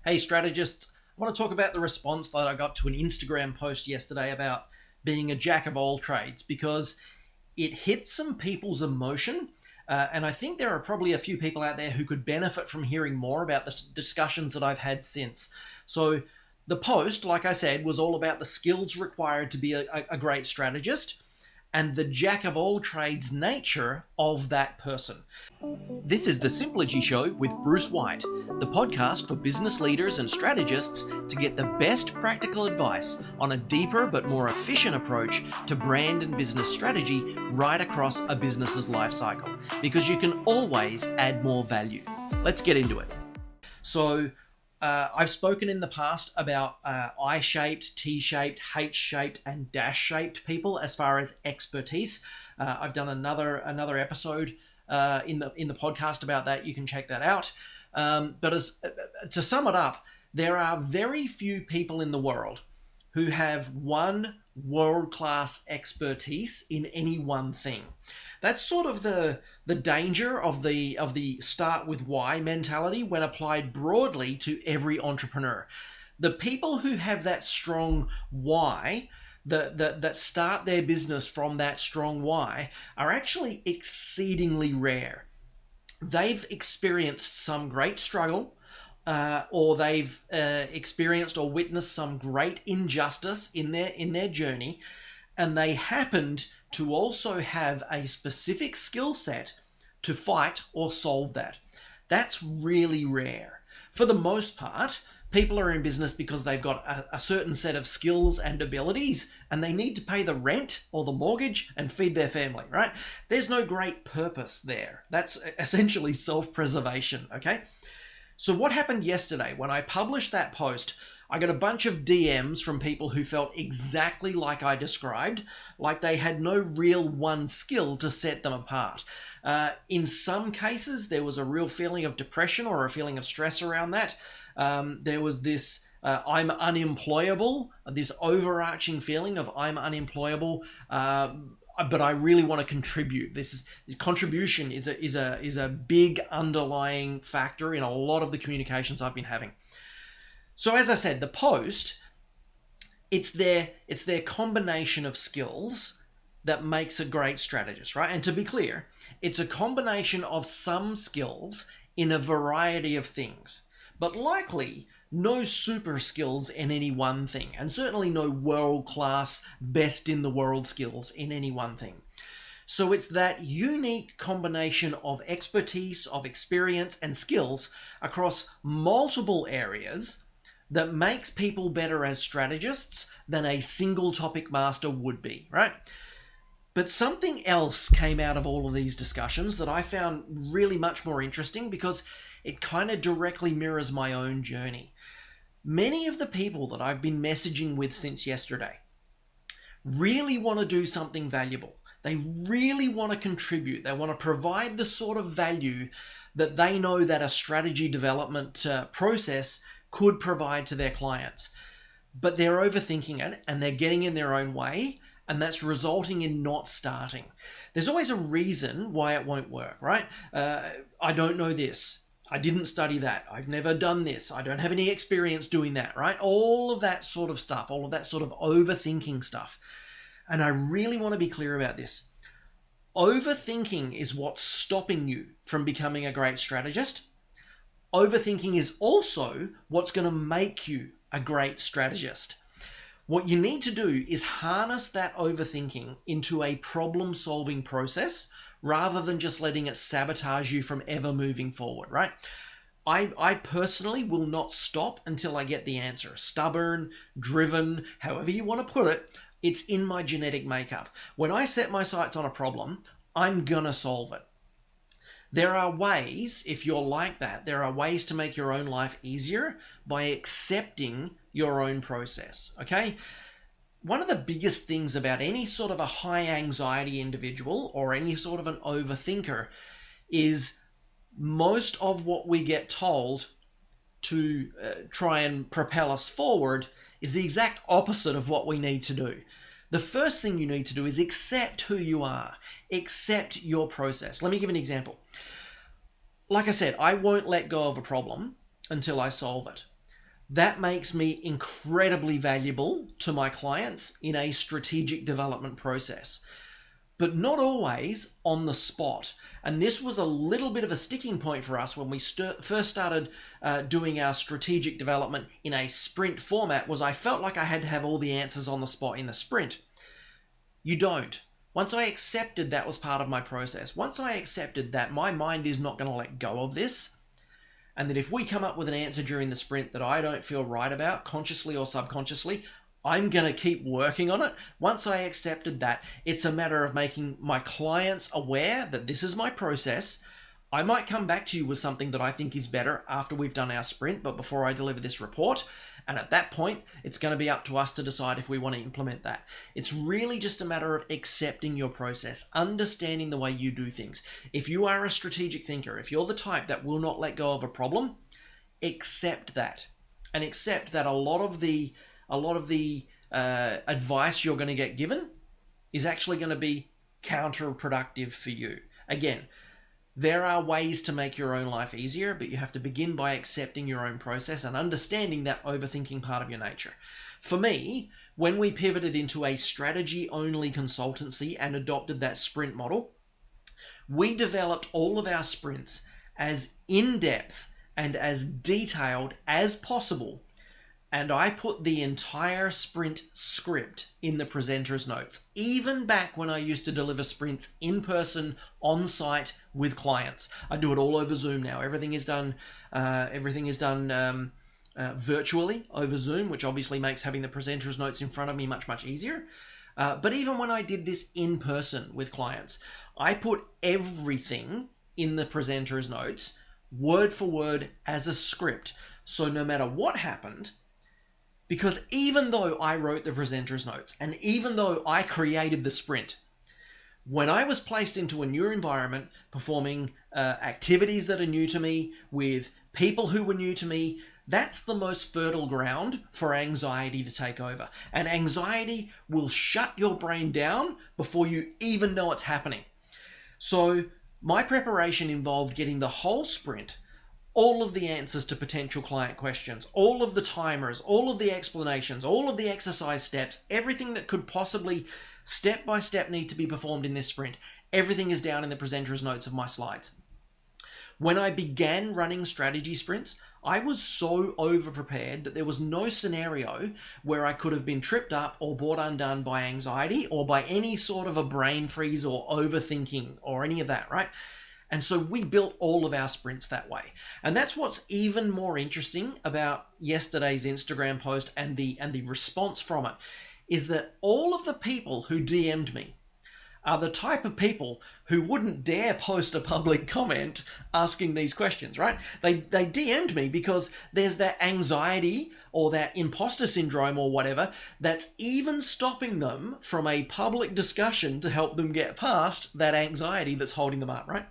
Hey, strategists. I want to talk about the response that I got to an Instagram post yesterday about being a jack of all trades because it hit some people's emotion. And I think there are probably a few people out there who could benefit from hearing more about the discussions that I've had since. So, the post, like I said, was all about the skills required to be a great strategist and the jack of all trades nature of that person. This is the Simplogy Show with Bruce White, the podcast for business leaders and strategists to get the best practical advice on a deeper but more efficient approach to brand and business strategy right across a business's life cycle, because you can always add more value. Let's get into it. So, I've spoken in the past about I-shaped, T-shaped, H-shaped, and dash-shaped people as far as expertise. I've done another episode in the podcast about that. You can check that out. But to sum it up, there are very few people in the world who have one world-class expertise in any one thing. That's sort of the danger of the start with why mentality when applied broadly to every entrepreneur. The people who have that strong why, that start their business from that strong why, are actually exceedingly rare. They've experienced some great struggle, or they've experienced or witnessed some great injustice in their journey, and they happened to also have a specific skill set to fight or solve that. That's really rare. For the most part, people are in business because they've got a certain set of skills and abilities, and they need to pay the rent or the mortgage and feed their family, right? There's no great purpose there. That's essentially self-preservation, okay? So what happened yesterday when I published that post? I got a bunch of DMs from people who felt exactly like I described, like they had no real one skill to set them apart. In some cases, there was a real feeling of depression or a feeling of stress around that. There was this I'm unemployable, this overarching feeling of I'm unemployable, but I really want to contribute. Contribution is a big underlying factor in a lot of the communications I've been having. So as I said, the post, it's their combination of skills that makes a great strategist, right? And to be clear, it's a combination of some skills in a variety of things, but likely no super skills in any one thing, and certainly no world-class, best-in-the-world skills in any one thing. So it's that unique combination of expertise, of experience, and skills across multiple areas that makes people better as strategists than a single topic master would be, right? But something else came out of all of these discussions that I found really much more interesting because it kind of directly mirrors my own journey. Many of the people that I've been messaging with since yesterday really want to do something valuable. They really want to contribute. They want to provide the sort of value that they know that a strategy development process could provide to their clients. But they're overthinking it and they're getting in their own way, and that's resulting in not starting. There's always a reason why it won't work, right? I don't know this. I didn't study that. I've never done this. I don't have any experience doing that, right? All of that sort of stuff, all of that sort of overthinking stuff. And I really want to be clear about this. Overthinking is what's stopping you from becoming a great strategist. Overthinking is also what's going to make you a great strategist. What you need to do is harness that overthinking into a problem-solving process rather than just letting it sabotage you from ever moving forward, right? I personally will not stop until I get the answer. Stubborn, driven, however you want to put it, it's in my genetic makeup. When I set my sights on a problem, I'm gonna solve it. There are ways, if you're like that, there are ways to make your own life easier by accepting your own process, okay? One of the biggest things about any sort of a high anxiety individual or any sort of an overthinker is most of what we get told to try and propel us forward is the exact opposite of what we need to do. The first thing you need to do is accept who you are. Accept your process. Let me give an example. Like I said, I won't let go of a problem until I solve it. That makes me incredibly valuable to my clients in a strategic development process, but not always on the spot. And this was a little bit of a sticking point for us when we first started doing our strategic development in a sprint format. Was I felt like I had to have all the answers on the spot in the sprint. You don't. Once I accepted that was part of my process, once I accepted that my mind is not going to let go of this, and that if we come up with an answer during the sprint that I don't feel right about, consciously or subconsciously, I'm going to keep working on it. Once I accepted that, it's a matter of making my clients aware that this is my process. I might come back to you with something that I think is better after we've done our sprint, but before I deliver this report. And at that point, it's going to be up to us to decide if we want to implement that. It's really just a matter of accepting your process, understanding the way you do things. If you are a strategic thinker, if you're the type that will not let go of a problem, accept that. And accept that a lot of the advice you're going to get given is actually going to be counterproductive for you. Again, there are ways to make your own life easier, but you have to begin by accepting your own process and understanding that overthinking part of your nature. For me, when we pivoted into a strategy-only consultancy and adopted that sprint model, we developed all of our sprints as in-depth and as detailed as possible. And I put the entire sprint script in the presenter's notes, even back when I used to deliver sprints in person, on site with clients. I do it all over Zoom now. Everything is done virtually over Zoom, which obviously makes having the presenter's notes in front of me much, much easier. But even when I did this in person with clients, I put everything in the presenter's notes, word for word, as a script. So no matter what happened, because even though I wrote the presenter's notes and even though I created the sprint, when I was placed into a new environment, performing activities that are new to me, with people who were new to me, that's the most fertile ground for anxiety to take over. And anxiety will shut your brain down before you even know it's happening. So my preparation involved getting the whole sprint, all of the answers to potential client questions, all of the timers, all of the explanations, all of the exercise steps, everything that could possibly step by step need to be performed in this sprint. Everything is down in the presenter's notes of my slides. When I began running strategy sprints, I was so over-prepared that there was no scenario where I could have been tripped up or brought undone by anxiety or by any sort of a brain freeze or overthinking or any of that, right? And so we built all of our sprints that way. And that's what's even more interesting about yesterday's Instagram post and the response from it, is that all of the people who DM'd me are the type of people who wouldn't dare post a public comment asking these questions, right? They DM'd me because there's that anxiety or that imposter syndrome or whatever that's even stopping them from a public discussion to help them get past that anxiety that's holding them up, right?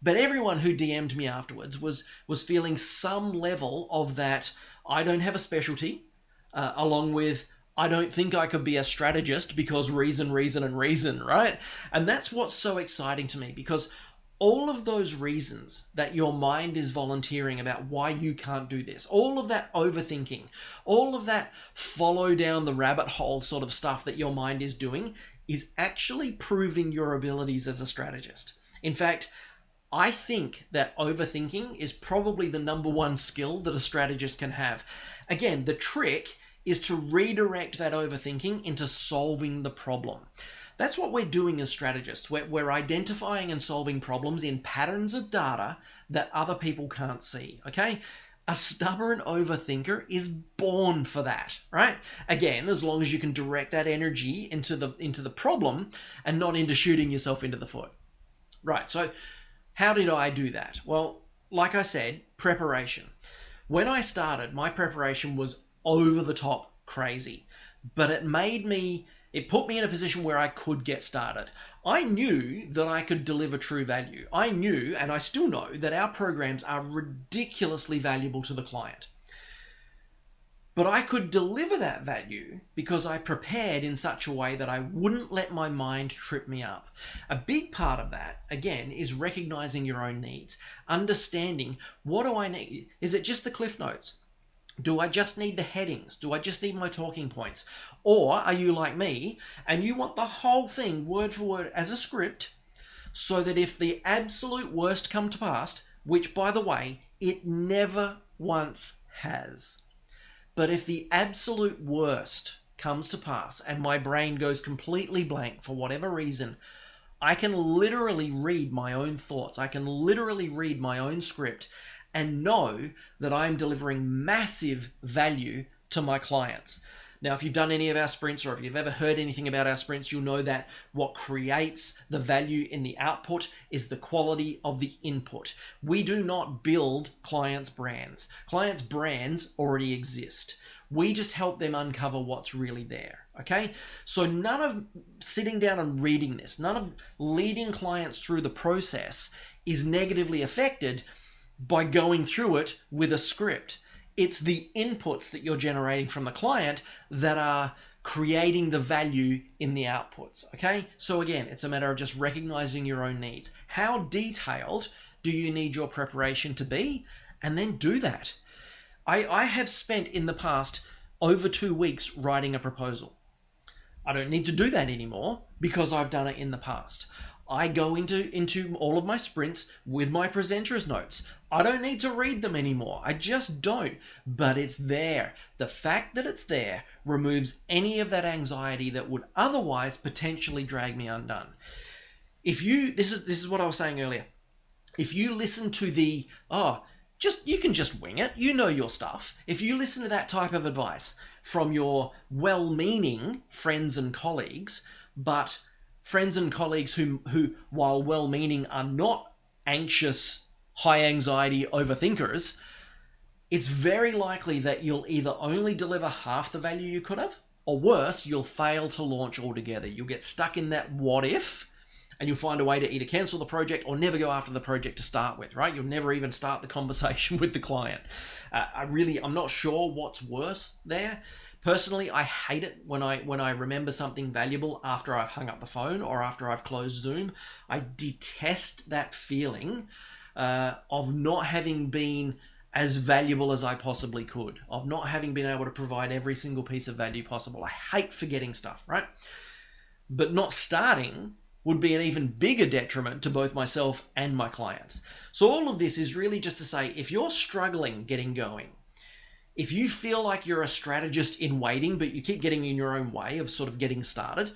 But everyone who DM'd me afterwards was feeling some level of that I don't have a specialty, along with I don't think I could be a strategist because reason, right? And that's what's so exciting to me, because all of those reasons that your mind is volunteering about why you can't do this, all of that overthinking, all of that follow down the rabbit hole sort of stuff that your mind is doing is actually proving your abilities as a strategist. In fact, I think that overthinking is probably the number one skill that a strategist can have. Again, the trick is to redirect that overthinking into solving the problem. That's what we're doing as strategists. We're identifying and solving problems in patterns of data that other people can't see, okay? A stubborn overthinker is born for that, right? Again, as long as you can direct that energy into the problem and not into shooting yourself into the foot. Right, so how did I do that? Well, like I said, preparation. When I started, my preparation was over the top crazy, but it put me in a position where I could get started. I knew that I could deliver true value. I knew, and I still know, that our programs are ridiculously valuable to the client. But I could deliver that value because I prepared in such a way that I wouldn't let my mind trip me up. A big part of that, again, is recognizing your own needs. Understanding, what do I need? Is it just the cliff notes? Do I just need the headings? Do I just need my talking points? Or are you like me and you want the whole thing word for word as a script, so that if the absolute worst come to pass, which by the way, it never once has, but if the absolute worst comes to pass and my brain goes completely blank for whatever reason, I can literally read my own thoughts. I can literally read my own script and know that I'm delivering massive value to my clients. Now, if you've done any of our sprints, or if you've ever heard anything about our sprints, you'll know that what creates the value in the output is the quality of the input. We do not build clients' brands. Clients' brands already exist. We just help them uncover what's really there, okay? So none of sitting down and reading this, none of leading clients through the process is negatively affected by going through it with a script. It's the inputs that you're generating from the client that are creating the value in the outputs, okay? So again, it's a matter of just recognizing your own needs. How detailed do you need your preparation to be? And then do that. I have spent in the past over 2 weeks writing a proposal. I don't need to do that anymore because I've done it in the past. I go into all of my sprints with my presenter's notes. I don't need to read them anymore. I just don't. But it's there. The fact that it's there removes any of that anxiety that would otherwise potentially drag me undone. This is what I was saying earlier. If you listen to you can just wing it. You know your stuff. If you listen to that type of advice from your well-meaning friends and colleagues, but friends and colleagues who while well-meaning, are not anxious, high anxiety overthinkers, it's very likely that you'll either only deliver half the value you could have, or worse, you'll fail to launch altogether. You'll get stuck in that what if, and you'll find a way to either cancel the project or never go after the project to start with, right? You'll never even start the conversation with the client. I'm not sure what's worse there. Personally, I hate it when I remember something valuable after I've hung up the phone or after I've closed Zoom. I detest that feeling of not having been as valuable as I possibly could, of not having been able to provide every single piece of value possible. I hate forgetting stuff, right? But not starting would be an even bigger detriment to both myself and my clients. So all of this is really just to say, if you're struggling getting going, if you feel like you're a strategist in waiting, but you keep getting in your own way of sort of getting started,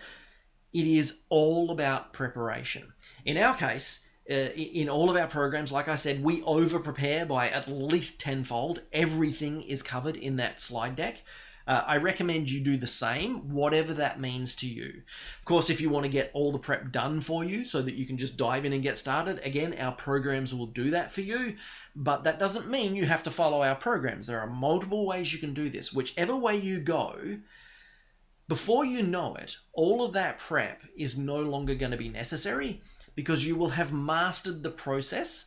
it is all about preparation. In our case, in all of our programs, like I said, we over prepare by at least tenfold. Everything is covered in that slide deck. I recommend you do the same, whatever that means to you. Of course, if you want to get all the prep done for you so that you can just dive in and get started, again, our programs will do that for you, but that doesn't mean you have to follow our programs. There are multiple ways you can do this. Whichever way you go, before you know it, all of that prep is no longer going to be necessary because you will have mastered the process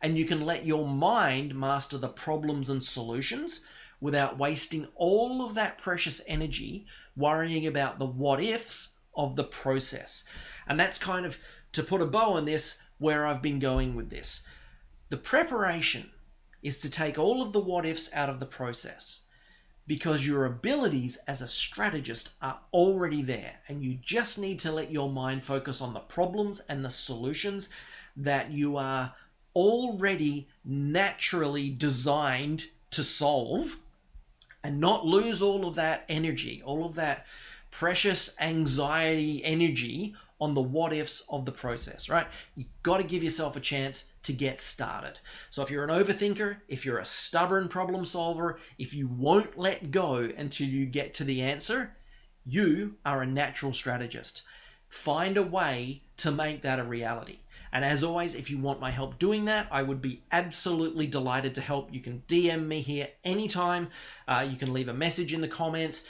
and you can let your mind master the problems and solutions without wasting all of that precious energy worrying about the what ifs of the process. And that's kind of, to put a bow on this, where I've been going with this. The preparation is to take all of the what ifs out of the process, because your abilities as a strategist are already there, and you just need to let your mind focus on the problems and the solutions that you are already naturally designed to solve, and not lose all of that energy, all of that precious anxiety energy on the what ifs of the process, right? You've got to give yourself a chance to get started. So if you're an overthinker, if you're a stubborn problem solver, if you won't let go until you get to the answer, you are a natural strategist. Find a way to make that a reality. And as always, if you want my help doing that, I would be absolutely delighted to help. You can DM me here anytime. You can leave a message in the comments.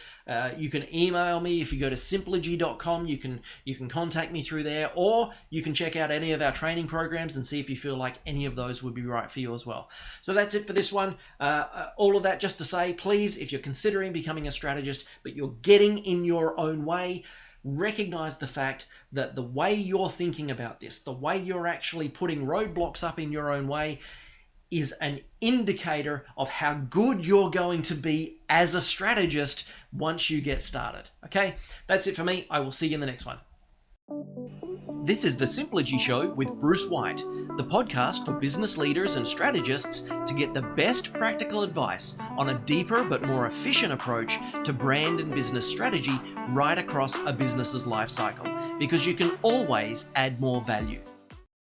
You can email me. If you go to simplogy.com, you can contact me through there, or you can check out any of our training programs and see if you feel like any of those would be right for you as well. So that's it for this one. All of that just to say, please, if you're considering becoming a strategist, but you're getting in your own way, recognize the fact that the way you're thinking about this, the way you're actually putting roadblocks up in your own way, is an indicator of how good you're going to be as a strategist once you get started. Okay, that's it for me. I will see you in the next one. This is the Simplogy Show with Bruce White, the podcast for business leaders and strategists to get the best practical advice on a deeper but more efficient approach to brand and business strategy right across a business's life cycle, because you can always add more value.